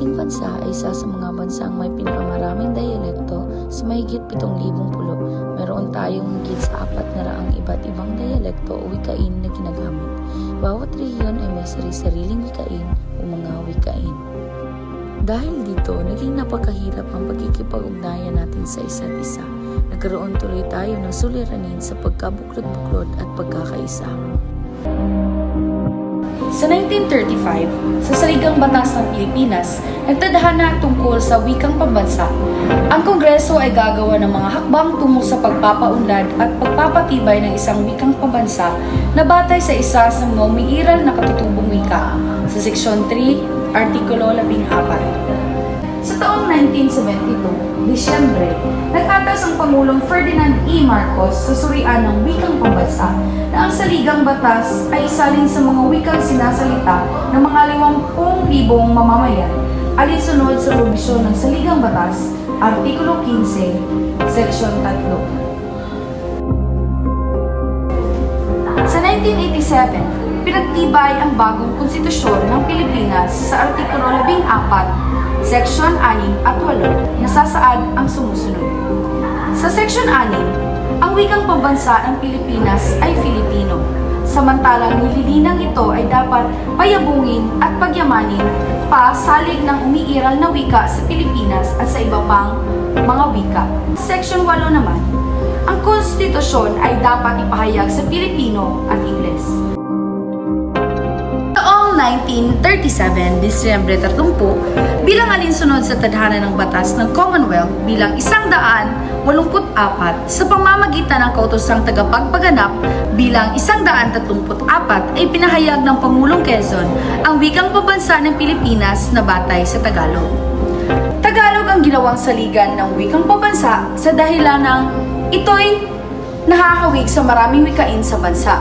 ating bansa ay isa sa mga bansang may pinakamaraming dialekto sa mahigit 7,000 pulo. Meron tayong higit sa 400 iba't ibang dialekto o wikain na ginagamit. Bawat rehiyon ay may sari-sariling wikain o mga wikain. Dahil dito, naging napakahirap ang pagkikipag-ugnayan natin sa isa't isa. Nagkaroon tuloy tayo ng suliranin sa pagkabuklod-buklod at pagkakaisa. Sa 1935, sa Saligang Batas ng Pilipinas, nagtadhana tungkol sa wikang pambansa. Ang Kongreso ay gagawa ng mga hakbang tungo sa pagpapaunlad at pagpapatibay ng isang wikang pambansa na batay sa isa sa mga umiiral na katutubong wika sa Seksyon 3, Artikulo 14. Sa taong 1972, Disyembre, nag-atas ang Pangulong Ferdinand E. Marcos sa surian ng wikang pambansa na ang Saligang Batas ay isalin sa mga wikang sinasalita ng mga 50,000 mamamayan alinsunod sa probisyon ng Saligang Batas, Artikulo 15, Seksyon 3. Sa 1987, pinagtibay ang bagong konstitusyon ng Pilipinas sa Artikulo 14, Seksyon 6 at 8 na sasaad ang sumusunod. Sa Seksyon 6, ang wikang pambansa ng Pilipinas ay Filipino, samantalang nililinang ito ay dapat payabungin at pagyamanin pa salig ng umiiral na wika sa Pilipinas at sa iba pang mga wika. Sa Seksyon 8 naman, ang konstitusyon ay dapat ipahayag sa Pilipino at Ingles. Taong 1937, Disyembre 30, bilang alinsunod sa tadhana ng batas ng Commonwealth bilang 184 sa pamamagitan ng kautosang tagapagpaganap bilang 134 ay pinahayag ng Pangulong Quezon ang wikang pambansa ng Pilipinas na batay sa Tagalog. Tagalog ang ginawang saligan ng wikang pambansa sa dahilan ng ito'y nakakawig sa maraming wikain sa bansa.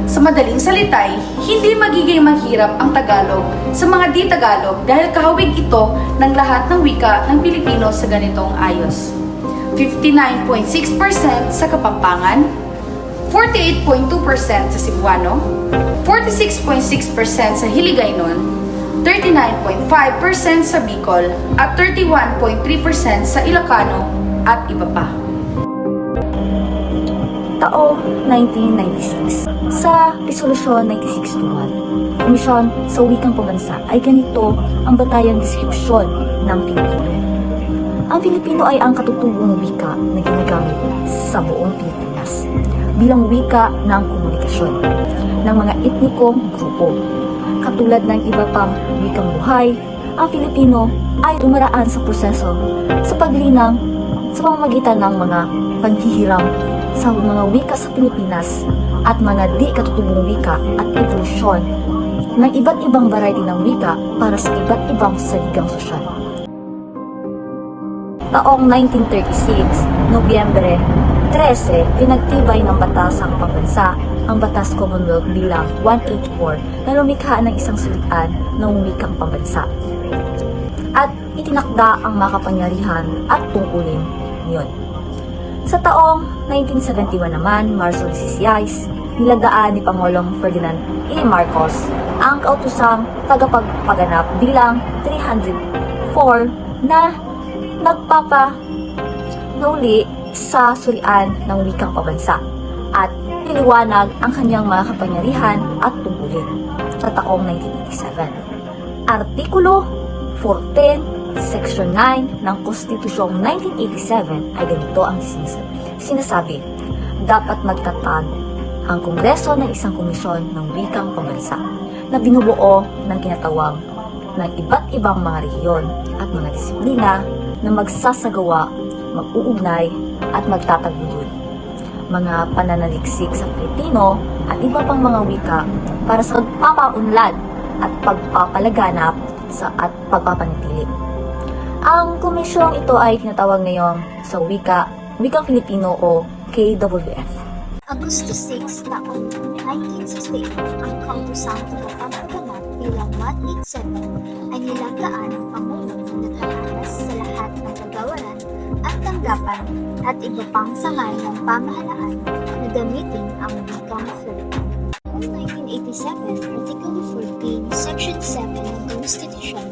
Sa madaling salitay, hindi magiging mahirap ang Tagalog sa mga di-Tagalog dahil kahawig ito ng lahat ng wika ng Pilipino sa ganitong ayos. 59.6% sa Kapampangan, 48.2% sa Cebuano, 46.6% sa Hiligaynon, 39.5% sa Bicol, at 31.3% sa Ilocano at iba pa. Taong 1996, sa Resolusyon 9621, Komisyon sa Wikang Pambansa ay ganito ang batayang deskripsyon ng Pilipino. Ang Filipino ay ang katutubong wika na ginagamit sa buong Pilipinas bilang wika ng komunikasyon ng mga etnikong grupo. Katulad ng iba pang wikang buhay, ang Filipino ay dumaraan sa proseso sa paglinang sa pamamagitan ng mga paghihiram sa mga wika sa Pilipinas at mga di katutubong wika at evolusyon ng iba't ibang variety ng wika para sa iba't ibang saligang sosyal. Taong 1936, Nobyembre 13, pinagtibay ng batasang pambansa ang Batas Commonwealth bilang 184 na lumikha ng isang sulian ng wikang pambansa at itinakda ang makapangyarihan at tungkulin niyon. Sa taong 1971 naman, Marso 16, nilagdaan ni Pangulong Ferdinand E. Marcos ang kautosang tagapagpaganap bilang 304 na nagpapanuli sa surian ng wikang pambansa at niliwanag ang kanyang mga kapangyarihan at tungkulin sa taong 1987. Artikulo 14, Section 9 ng Konstitusyong 1987 ay ganito ang sinasabi. Dapat magtatag ang Kongreso ng isang komisyon ng wikang pambansa na binubuo ng ginatawag ng iba't ibang mga rehiyon at mga disiplina na magsasagawa, mag-uugnay at magtataguyod mga pananaliksik sa Pilipino at iba pang mga wika para sa pagpapaunlad at pagpapalaganap at pagpapanatili. Ang komisyong ito ay tinatawag ngayon sa Wikang Filipino o KWF. Agosto 6, taong 1968, ang kautosang tagapagpaganap bilang 187 ay nilagdaan ng Pangulo na nag-aaras sa lahat ng kagawaran at tanggapan at iba pang sangay ng pamahalaan na gamitin ang wikang Filipino. Taong 1987, Artikulo 14, Section 7 ng Konstitusyon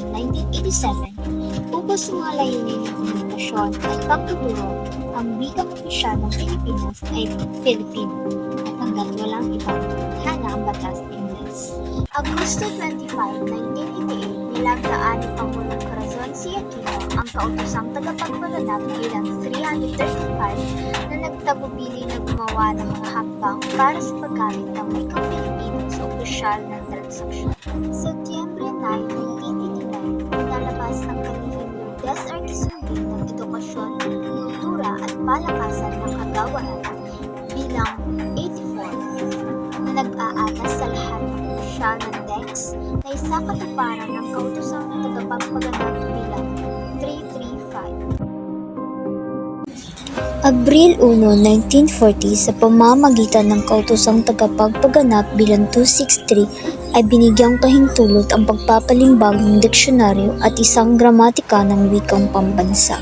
1987, upos sa mga layunin ng komunikasyon at pagtuturo, ang wikang opisyal ng Pilipinas ay Filipino, at hanggat walang ibang hana ang batas Ingles. Agosto 25, 1988, nilagdaan ni Pangulong Corazon C. Aquino ang kautosang tagapagpaganap bilang 335 na nagtabubili na gumawa ng mga hakbang para sa paggamit ng wikang Filipino sa opisyal ng transaksyon. Setyembre 9, 1989, pinalabas ang kalihim Lourdes R. Quezonil ng Edukasyon, Kultura at Palakasan ng Kagawaran bilang 84 na nag-aatas sa lahat ng opisyal ng DEX na isa katuparan ng kautosang tagapagpaganap bilang 335. Abril 1, 1940, sa pamamagitan ng kautosang tagapagpaganap bilang 263 ay binigyang kahintulot ang pagpapalimbag ng diksyonaryo at isang gramatika ng wikang pambansa.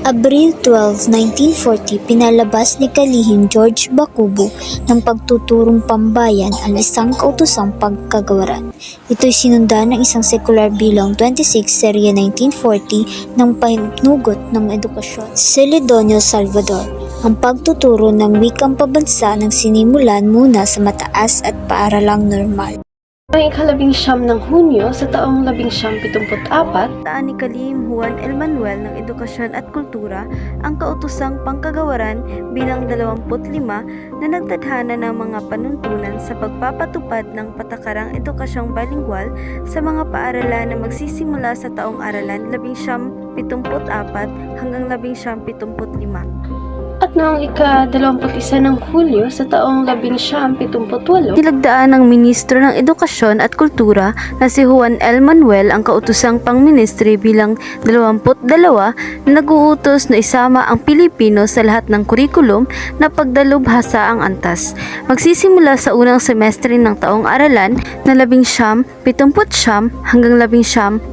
Abril 12, 1940, pinalabas ni Kalihim George Bacubo ng Pagtuturong Pambayan ang isang kautosang pagkagawaran. Ito'y sinundan ng isang sekular bilang 26 serye 1940 ng Panugot ng Edukasyon. Celedonio Salvador. Ang pagtuturo ng wikang pabansa ng sinimulan muna sa mataas at paaralang normal. Noong ika-19 ng Hunyo sa taong 1974, Taan ni Kalihim Juan El Manuel ng Edukasyon at Kultura ang kautosang pangkagawaran bilang 25 na nagtadhana ng mga panuntunan sa pagpapatupad ng patakarang edukasyong bilingual sa mga paaralan na magsisimula sa taong aralan 1974 hanggang 1975. at noong ika-21 ng Hulyo sa taong 1978, Nilagdaan ng Ministro ng Edukasyon at Kultura na si Juan L. Manuel ang kautosang pangministri bilang 22 na nag-uutos na isama ang Pilipino sa lahat ng kurikulum na pagdalubhasa ang antas. Magsisimula sa unang semestre ng taong aralan na 1979 hanggang 1980.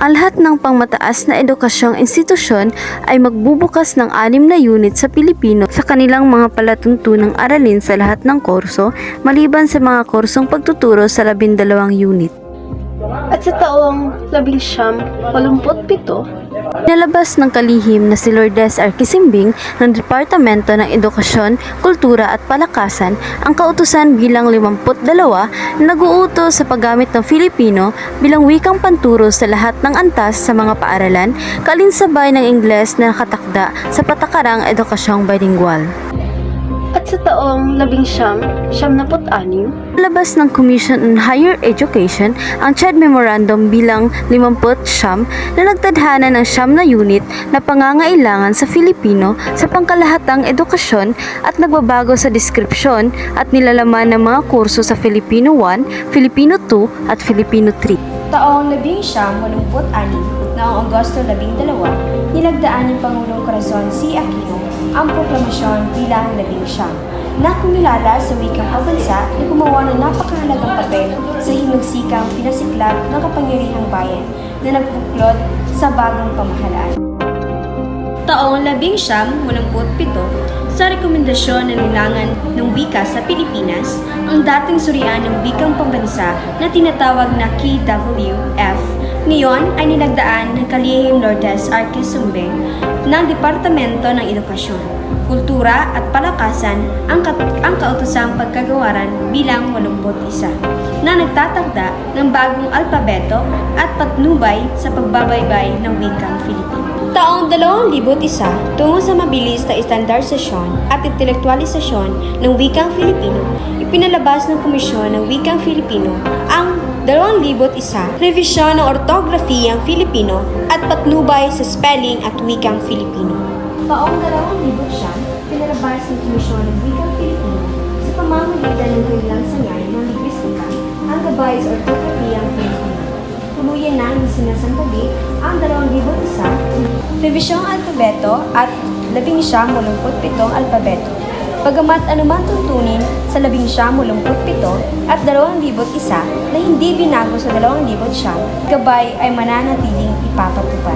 Ang lahat ng pangmataas na edukasyong institusyon ay magbubukas ng 6 na unit sa Pilipino sa kanilang mga palatuntunang aralin sa lahat ng kurso maliban sa mga kursong pagtuturo sa 12 unit. at sa taong 1987, Nalabas ng kalihim na si Lourdes R. Quezonil ng Departamento ng Edukasyon, Kultura at Palakasan ang kautusan bilang 52 na nag-uutos sa paggamit ng Filipino bilang wikang panturo sa lahat ng antas sa mga paaralan, kalinsabay ng Ingles na nakatakda sa patakarang edukasyong bilingual. at sa taong 1976, Labas ng Commission on Higher Education ang CHED Memorandum bilang 50 na nagtadhana ng 9 na unit na pangangailangan sa Filipino sa pangkalahatang edukasyon at nagbabago sa deskripsyon at nilalaman ng mga kurso sa Filipino 1, Filipino 2 at Filipino 3. Taong 1986, noong Agosto 12, nilagdaan ni Pangulong Corazon C. Aquino ang proklamasyon bilang 19 na kumilala sa wikang pabansa na gumawa ng napakahalagang papel sa hinugsikang pinasiklab ng kapangyarihang bayan na nagbuklod sa bagong pamahalaan. Taong 1987, sa rekomendasyon ng Lilangan ng Wika sa Pilipinas, ang dating surian ng wikang pambansa na tinatawag na KWF, ngayon ay nilagdaan ng Kalihim Lourdes R. Quezonil ng Departamento ng Edukasyon, Kultura at Palakasan ang kautosang pagkagawaran bilang 81 na nagtatakda ng bagong alpabeto at patnubay sa pagbabaybay ng wikang Filipino. Taong 2001, tungo sa mabilis na estandarsasyon at intelektualisasyon ng wikang Filipino, ipinalabas ng Komisyon ng Wikang Filipino ang 2001 Revisyon ng Ortografiyang Filipino at Patnubay sa Spelling at Wikang Filipino. Taong 2009, pinalabas ng Komisyon ng Wikang Filipino sa pamamagitan ng kanilang sangay ng lingwistika ang gabay sa Ortografiyang Filipino. Tuluyan na ng sinasantabi ang 2001 Revisyong Alpabeto at 1987 Alpabeto. Bagamat anumang tuntunin sa 1987 at 2001 na hindi binago sa 2009, gabay ay mananatiling ipapatupad.